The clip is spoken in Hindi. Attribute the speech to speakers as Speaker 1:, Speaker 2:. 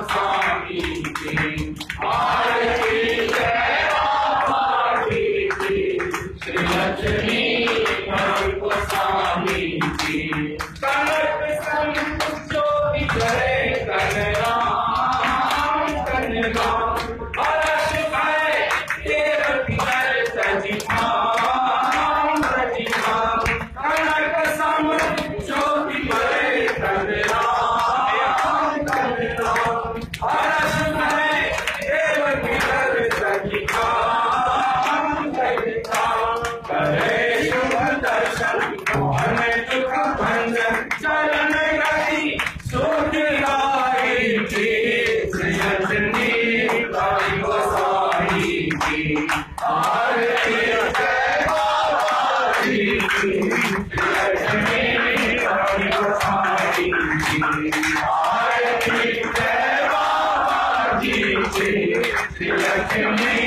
Speaker 1: गोस्वामी की आरती जय बाबा जी की श्री लक्ष्मी गोस्वामी की कनक संत जो विजय कनराम कनराम हर्ष भय तेर विजय सजिधाम सजिधाम कनक संत जो विजय कनराम कनराम हर्ष भय तेर विजय सजिधाम सजिधाम करे शुभ दर्शन मोहन दुख भंजन चरण रति सुखदाई की श्री लक्ष्मी गोस्वामी की आरती जय बाबा जी की श्री लक्ष्मी गोस्वामी की आरती जय बाबा जी की श्री लक्ष्मी